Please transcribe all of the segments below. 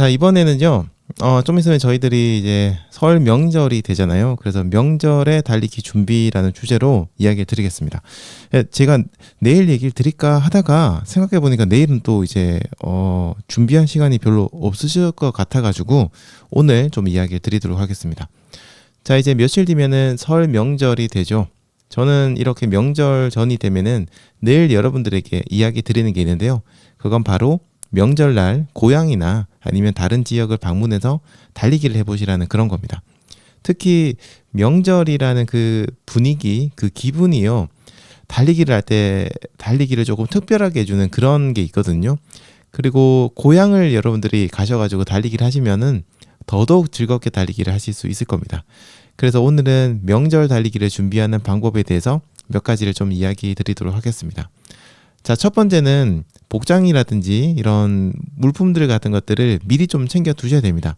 자, 이번에는요. 좀 있으면 저희들이 이제 설 명절이 되잖아요. 그래서 명절에 달리기 준비라는 주제로 이야기를 드리겠습니다. 제가 내일 얘기를 드릴까 하다가 생각해 보니까 내일은 또 이제 준비한 시간이 별로 없으실 것 같아가지고 오늘 좀 이야기를 드리도록 하겠습니다. 자, 이제 며칠 뒤면은 설 명절이 되죠. 저는 이렇게 명절 전이 되면은 늘 여러분들에게 이야기 드리는 게 있는데요. 그건 바로 명절날 고향이나 아니면 다른 지역을 방문해서 달리기를 해보시라는 그런 겁니다. 특히 명절이라는 그 분위기, 그 기분이요. 달리기를 할 때 달리기를 조금 특별하게 해주는 그런 게 있거든요. 그리고 고향을 여러분들이 가셔가지고 달리기를 하시면은 더더욱 즐겁게 달리기를 하실 수 있을 겁니다. 그래서 오늘은 명절 달리기를 준비하는 방법에 대해서 몇 가지를 좀 이야기 드리도록 하겠습니다. 자, 첫 번째는 복장이라든지 이런 물품들 같은 것들을 미리 좀 챙겨 두셔야 됩니다.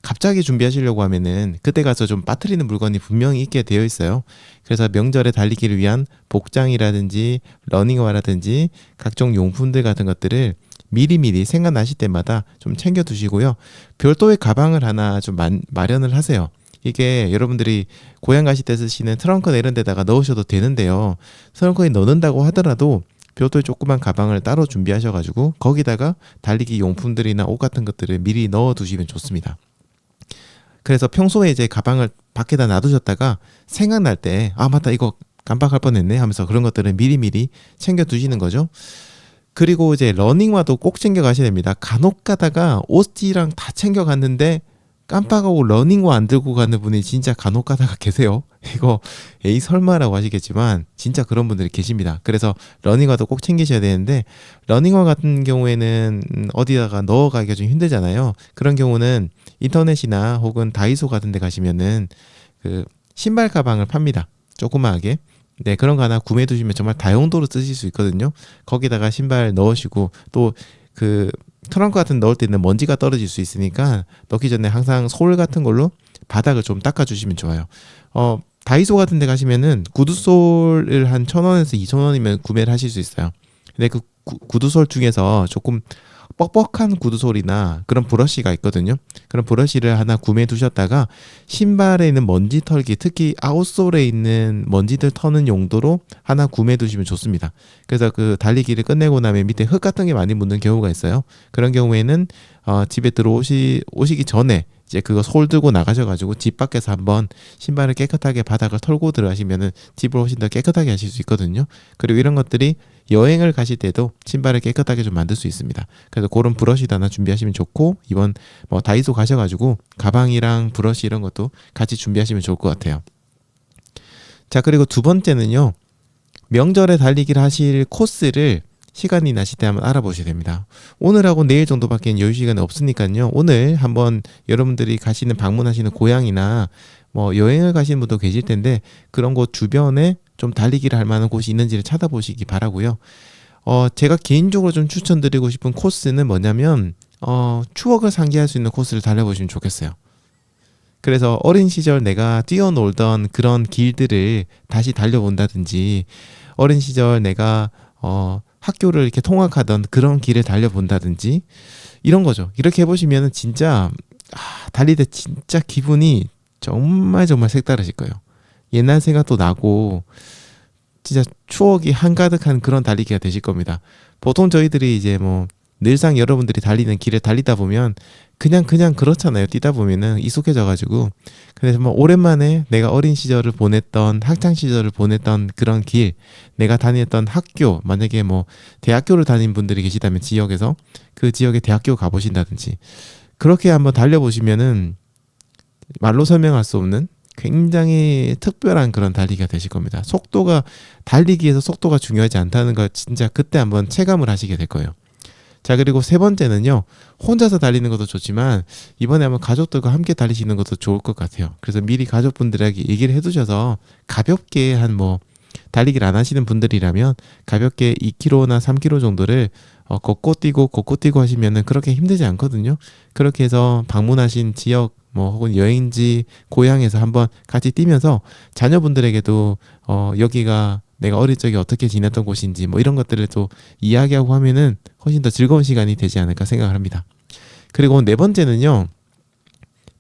갑자기 준비하시려고 하면은 그때 가서 좀 빠뜨리는 물건이 분명히 있게 되어 있어요. 그래서 명절에 달리기를 위한 복장이라든지 러닝화라든지 각종 용품들 같은 것들을 미리미리 생각나실 때마다 좀 챙겨 두시고요. 별도의 가방을 하나 좀 마련을 하세요. 이게 여러분들이 고향 가실 때 쓰시는 트렁크나 이런 데다가 넣으셔도 되는데요. 트렁크에 넣는다고 하더라도 별도의 조그만 가방을 따로 준비하셔가지고 거기다가 달리기 용품들이나 옷 같은 것들을 미리 넣어두시면 좋습니다. 그래서 평소에 이제 가방을 밖에다 놔두셨다가 생각날 때 맞다, 이거 깜빡할 뻔했네 하면서 그런 것들을 미리미리 챙겨두시는 거죠. 그리고 이제 러닝화도 꼭 챙겨가셔야 됩니다. 간혹 가다가 옷이랑 다 챙겨갔는데 깜빡하고 러닝화 안 들고 가는 분이 진짜 간혹 가다가 계세요. 이거 에이 설마라고 하시겠지만 진짜 그런 분들이 계십니다. 그래서 러닝화도 꼭 챙기셔야 되는데 러닝화 같은 경우에는 어디다가 넣어가기가 좀 힘들잖아요. 그런 경우는 인터넷이나 혹은 다이소 같은 데 가시면은 그 신발 가방을 팝니다. 조그마하게. 네, 그런 거 하나 구매해 두시면 정말 다용도로 쓰실 수 있거든요. 거기다가 신발 넣으시고 또 그 트렁크 같은 넣을 때 있는 먼지가 떨어질 수 있으니까 넣기 전에 항상 솔 같은 걸로 바닥을 좀 닦아주시면 좋아요. 다이소 같은 데 가시면은 구두솔을 한 1,000원에서 2,000원이면 구매를 하실 수 있어요. 근데 그 구두솔 중에서 조금 뻑뻑한 구두솔이나 그런 브러쉬가 있거든요. 그런 브러쉬를 하나 구매해 두셨다가 신발에 있는 먼지 털기, 특히 아웃솔에 있는 먼지들 터는 용도로 하나 구매해 두시면 좋습니다. 그래서 그 달리기를 끝내고 나면 밑에 흙 같은 게 많이 묻는 경우가 있어요. 그런 경우에는 집에 오시기 전에 이제 그거 솔 들고 나가셔가지고 집 밖에서 한번 신발을 깨끗하게 바닥을 털고 들어가시면은 집을 훨씬 더 깨끗하게 하실 수 있거든요. 그리고 이런 것들이 여행을 가실 때도 신발을 깨끗하게 좀 만들 수 있습니다. 그래서 그런 브러쉬도 하나 준비하시면 좋고, 이번 다이소 가셔가지고 가방이랑 브러쉬 이런 것도 같이 준비하시면 좋을 것 같아요. 자, 그리고 두 번째는요, 명절에 달리기를 하실 코스를 시간이 나실 때 한번 알아보셔야 됩니다. 오늘하고 내일 정도밖에 여유 시간이 없으니까요. 오늘 한번 여러분들이 방문하시는 고향이나 여행을 가시는 분도 계실 텐데 그런 곳 주변에 좀 달리기를 할 만한 곳이 있는지를 찾아보시기 바라고요. 제가 개인적으로 좀 추천드리고 싶은 코스는 뭐냐면 추억을 상기할 수 있는 코스를 달려보시면 좋겠어요. 그래서 어린 시절 내가 뛰어놀던 그런 길들을 다시 달려본다든지, 어린 시절 내가 학교를 이렇게 통학하던 그런 길을 달려본다든지, 이런 거죠. 이렇게 해보시면 진짜 달릴 때 진짜 기분이 정말 색다르실 거예요. 옛날 생각도 나고 진짜 추억이 한가득한 그런 달리기가 되실 겁니다. 보통 저희들이 이제 늘상 여러분들이 달리는 길을 달리다 보면 그냥 그렇잖아요. 뛰다 보면은 익숙해져가지고. 근데 정말 오랜만에 내가 어린 시절을 보냈던, 학창 시절을 보냈던 그런 길, 내가 다녔던 학교, 만약에 대학교를 다닌 분들이 계시다면 지역에서 그 지역에 대학교 가보신다든지, 그렇게 한번 달려보시면은 말로 설명할 수 없는 굉장히 특별한 그런 달리기가 되실 겁니다. 달리기에서 속도가 중요하지 않다는 걸 진짜 그때 한번 체감을 하시게 될 거예요. 자, 그리고 세 번째는요, 혼자서 달리는 것도 좋지만 이번에 한번 가족들과 함께 달리시는 것도 좋을 것 같아요. 그래서 미리 가족분들에게 얘기를 해두셔서 가볍게 달리기를 안 하시는 분들이라면 가볍게 2km나 3km 정도를 걷고 뛰고 하시면은 그렇게 힘들지 않거든요. 그렇게 해서 방문하신 지역 혹은 여행지 고향에서 한번 같이 뛰면서 자녀분들에게도 여기가 내가 어릴 적에 어떻게 지냈던 곳인지 이런 것들을 또 이야기하고 하면은 훨씬 더 즐거운 시간이 되지 않을까 생각을 합니다. 그리고 네 번째는요.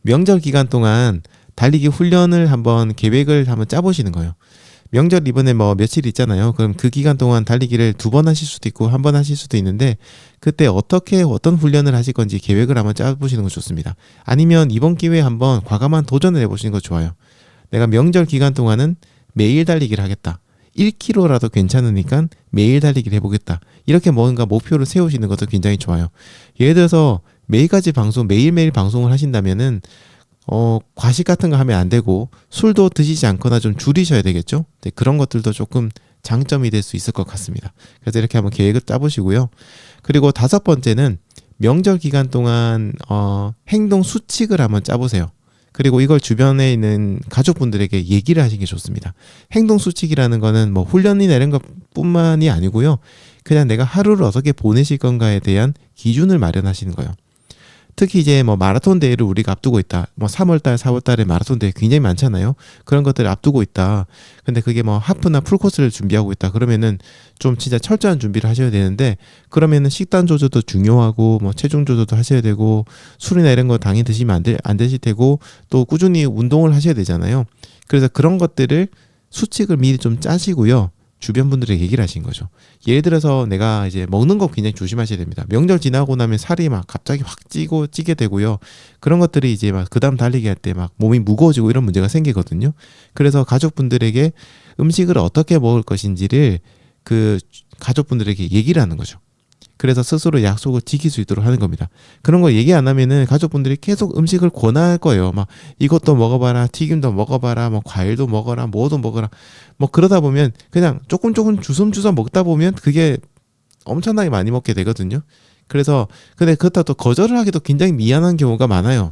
명절 기간 동안 달리기 훈련을 한번 계획을 한번 짜보시는 거예요. 명절 이번에 뭐 며칠 있잖아요. 그럼 그 기간 동안 달리기를 2번 하실 수도 있고 1번 하실 수도 있는데 그때 어떤 훈련을 하실 건지 계획을 한번 짜보시는 거 좋습니다. 아니면 이번 기회에 한번 과감한 도전을 해보시는 거 좋아요. 내가 명절 기간 동안은 매일 달리기를 하겠다. 1km라도 괜찮으니까 매일 달리기를 해보겠다. 이렇게 뭔가 목표를 세우시는 것도 굉장히 좋아요. 예를 들어서 매일까지 매일매일 방송을 하신다면은 과식 같은 거 하면 안 되고 술도 드시지 않거나 좀 줄이셔야 되겠죠. 네, 그런 것들도 조금 장점이 될 수 있을 것 같습니다. 그래서 이렇게 한번 계획을 짜보시고요. 그리고 5번째는 명절 기간 동안 행동 수칙을 한번 짜보세요. 그리고 이걸 주변에 있는 가족분들에게 얘기를 하시는 게 좋습니다. 행동 수칙이라는 거는 뭐 훈련이나 이런 것뿐만이 아니고요. 그냥 내가 하루를 어떻게 보내실 건가에 대한 기준을 마련하시는 거예요. 특히 이제 뭐 마라톤 대회를 우리가 앞두고 있다. 뭐 3월달, 4월달에 마라톤 대회 굉장히 많잖아요. 그런 것들을 앞두고 있다. 근데 그게 뭐 하프나 풀코스를 준비하고 있다. 그러면은 좀 진짜 철저한 준비를 하셔야 되는데 그러면은 식단 조절도 중요하고 뭐 체중 조절도 하셔야 되고 술이나 이런 거 당연히 드시면 안 되실 테고 또 꾸준히 운동을 하셔야 되잖아요. 그래서 그런 것들을 수칙을 미리 좀 짜시고요. 주변 분들에게 얘기를 하신 거죠. 예를 들어서 내가 이제 먹는 거 굉장히 조심하셔야 됩니다. 명절 지나고 나면 살이 막 갑자기 확 찌게 되고요. 그런 것들이 이제 막 그다음 달리기 할 때 막 몸이 무거워지고 이런 문제가 생기거든요. 그래서 가족분들에게 음식을 어떻게 먹을 것인지를 그 가족분들에게 얘기를 하는 거죠. 그래서 스스로 약속을 지킬 수 있도록 하는 겁니다. 그런 거 얘기 안 하면은 가족분들이 계속 음식을 권할 거예요. 막 이것도 먹어봐라, 튀김도 먹어봐라, 뭐 과일도 먹어라, 뭐도 먹어라. 뭐 그러다 보면 그냥 조금 주섬주섬 먹다 보면 그게 엄청나게 많이 먹게 되거든요. 그래서 근데 그렇다 또 거절을 하기도 굉장히 미안한 경우가 많아요.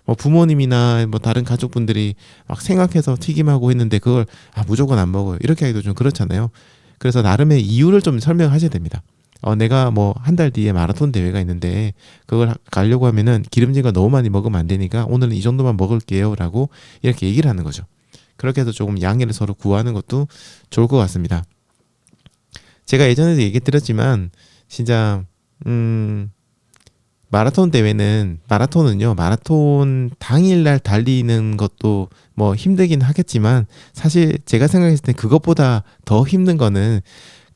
뭐 부모님이나 뭐 다른 가족분들이 막 생각해서 튀김하고 했는데 그걸 무조건 안 먹어요. 이렇게 하기도 좀 그렇잖아요. 그래서 나름의 이유를 좀 설명하셔야 됩니다. 내가 뭐 한 달 뒤에 마라톤 대회가 있는데 그걸 가려고 하면은 기름진 거 너무 많이 먹으면 안 되니까 오늘은 이 정도만 먹을게요 라고 이렇게 얘기를 하는 거죠. 그렇게 해서 조금 양해를 서로 구하는 것도 좋을 것 같습니다. 제가 예전에도 얘기 드렸지만 진짜 마라톤은요 마라톤 당일날 달리는 것도 뭐 힘들긴 하겠지만 사실 제가 생각했을 때 그것보다 더 힘든 거는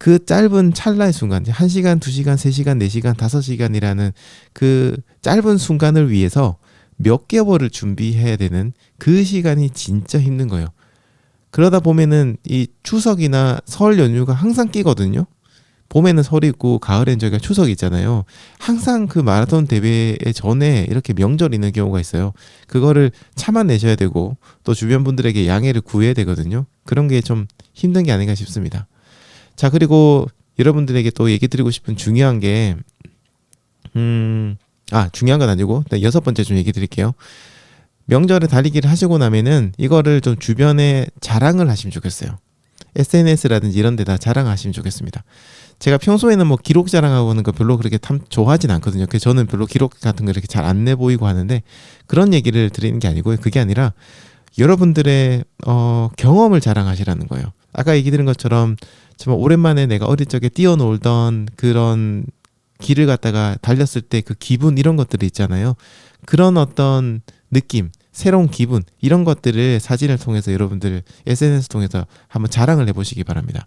그 짧은 찰나의 순간 1시간, 2시간, 3시간, 4시간, 5시간이라는 그 짧은 순간을 위해서 몇 개월을 준비해야 되는 그 시간이 진짜 힘든 거예요. 그러다 보면은 이 추석이나 설 연휴가 항상 끼거든요. 봄에는 설이 있고 가을엔 저희가 추석이 있잖아요. 항상 그 마라톤 대회 전에 이렇게 명절이 있는 경우가 있어요. 그거를 참아내셔야 되고 또 주변 분들에게 양해를 구해야 되거든요. 그런 게 좀 힘든 게 아닌가 싶습니다. 자, 그리고 여러분들에게 또 얘기 드리고 싶은 중요한 게 중요한 건 아니고 6번째 좀 얘기 드릴게요. 명절에 달리기를 하시고 나면은 이거를 좀 주변에 자랑을 하시면 좋겠어요. SNS라든지 이런 데다 자랑하시면 좋겠습니다. 제가 평소에는 뭐 기록 자랑하고는 거 별로 그렇게 좋아하진 않거든요. 그래서 저는 별로 기록 같은 거 이렇게 잘 안 내 보이고 하는데 그런 얘기를 드리는 게 아니고요. 그게 아니라 여러분들의 경험을 자랑하시라는 거예요. 아까 얘기 드린 것처럼 정말 오랜만에 내가 어릴 적에 뛰어놀던 그런 길을 갖다가 달렸을 때 그 기분 이런 것들이 있잖아요. 그런 어떤 느낌, 새로운 기분 이런 것들을 사진을 통해서 여러분들 SNS 통해서 한번 자랑을 해보시기 바랍니다.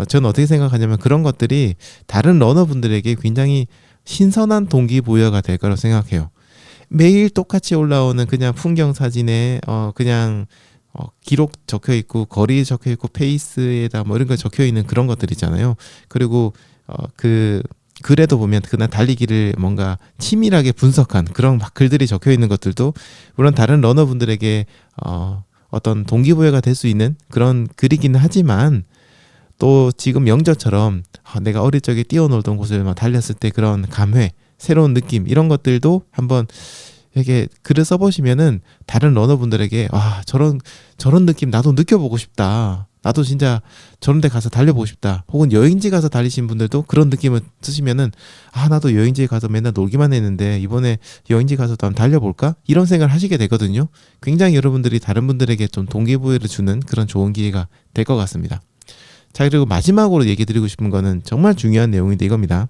저는 어떻게 생각하냐면 그런 것들이 다른 러너분들에게 굉장히 신선한 동기부여가 될 거라고 생각해요. 매일 똑같이 올라오는 그냥 풍경 사진에 그냥 기록 적혀 있고 거리 적혀 있고 페이스에다 뭐 이런 거 적혀 있는 그런 것들 있잖아요. 그리고 그 글에도 보면 그날 달리기를 뭔가 치밀하게 분석한 그런 막 글들이 적혀 있는 것들도 물론 다른 러너분들에게 어떤 동기부여가 될 수 있는 그런 글이기는 하지만 또 지금 명절처럼 내가 어릴 적에 뛰어놀던 곳을 막 달렸을 때 그런 감회, 새로운 느낌 이런 것들도 한번 이렇게 글을 써보시면은 다른 러너분들에게 저런 느낌 나도 느껴보고 싶다. 나도 진짜 저런 데 가서 달려보고 싶다. 혹은 여행지 가서 달리신 분들도 그런 느낌을 쓰시면은 나도 여행지에 가서 맨날 놀기만 했는데 이번에 여행지 가서도 한번 달려볼까? 이런 생각을 하시게 되거든요. 굉장히 여러분들이 다른 분들에게 좀 동기부여를 주는 그런 좋은 기회가 될 것 같습니다. 자, 그리고 마지막으로 얘기 드리고 싶은 거는 정말 중요한 내용인데 이겁니다.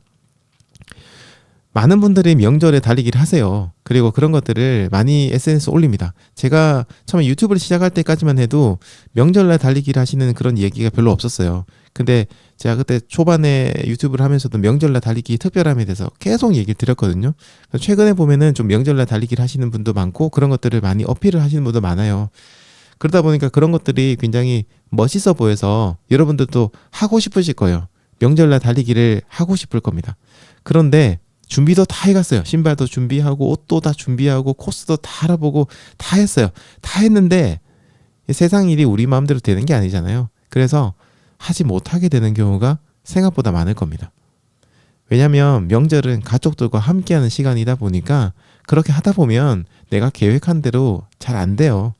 많은 분들이 명절에 달리기를 하세요. 그리고 그런 것들을 많이 SNS 올립니다. 제가 처음에 유튜브를 시작할 때까지만 해도 명절날 달리기를 하시는 그런 얘기가 별로 없었어요. 근데 제가 그때 초반에 유튜브를 하면서도 명절날 달리기 특별함에 대해서 계속 얘기를 드렸거든요. 최근에 보면은 좀 명절날 달리기를 하시는 분도 많고 그런 것들을 많이 어필을 하시는 분도 많아요. 그러다 보니까 그런 것들이 굉장히 멋있어 보여서 여러분들도 하고 싶으실 거예요. 명절날 달리기를 하고 싶을 겁니다. 그런데 준비도 다 해갔어요. 신발도 준비하고 옷도 다 준비하고 코스도 다 알아보고 다 했어요. 다 했는데 세상 일이 우리 마음대로 되는 게 아니잖아요. 그래서 하지 못하게 되는 경우가 생각보다 많을 겁니다. 왜냐하면 명절은 가족들과 함께하는 시간이다 보니까 그렇게 하다 보면 내가 계획한 대로 잘 안 돼요.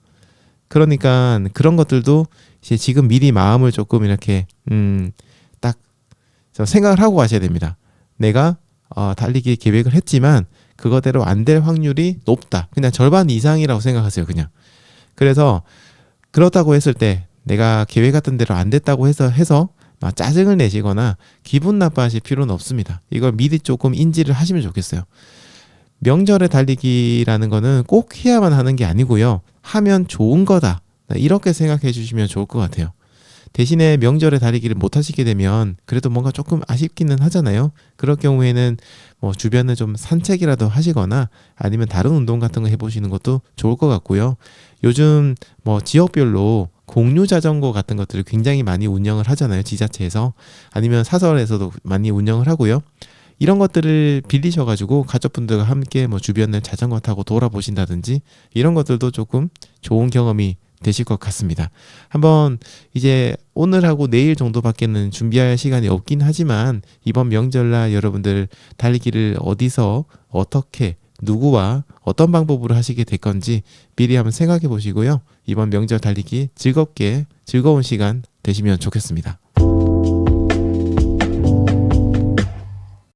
그러니까 그런 것들도 이제 지금 미리 마음을 조금 이렇게 딱 생각을 하고 가셔야 됩니다. 내가 달리기 계획을 했지만 그거대로 안 될 확률이 높다. 그냥 절반 이상이라고 생각하세요. 그냥. 그래서 그렇다고 했을 때 내가 계획했던 대로 안 됐다고 해서 막 짜증을 내시거나 기분 나빠하실 필요는 없습니다. 이걸 미리 조금 인지를 하시면 좋겠어요. 명절에 달리기라는 거는 꼭 해야만 하는 게 아니고요. 하면 좋은 거다. 이렇게 생각해 주시면 좋을 것 같아요. 대신에 명절에 달리기를 못 하시게 되면 그래도 뭔가 조금 아쉽기는 하잖아요. 그럴 경우에는 뭐 주변에 좀 산책이라도 하시거나 아니면 다른 운동 같은 거 해보시는 것도 좋을 것 같고요. 요즘 뭐 지역별로 공유 자전거 같은 것들을 굉장히 많이 운영을 하잖아요. 지자체에서 아니면 사설에서도 많이 운영을 하고요. 이런 것들을 빌리셔가지고 가족분들과 함께 뭐 주변을 자전거 타고 돌아보신다든지 이런 것들도 조금 좋은 경험이 되실 것 같습니다. 한번 이제 오늘하고 내일 정도밖에는 준비할 시간이 없긴 하지만 이번 명절날 여러분들 달리기를 어디서 어떻게 누구와 어떤 방법으로 하시게 될 건지 미리 한번 생각해 보시고요. 이번 명절 달리기 즐거운 시간 되시면 좋겠습니다.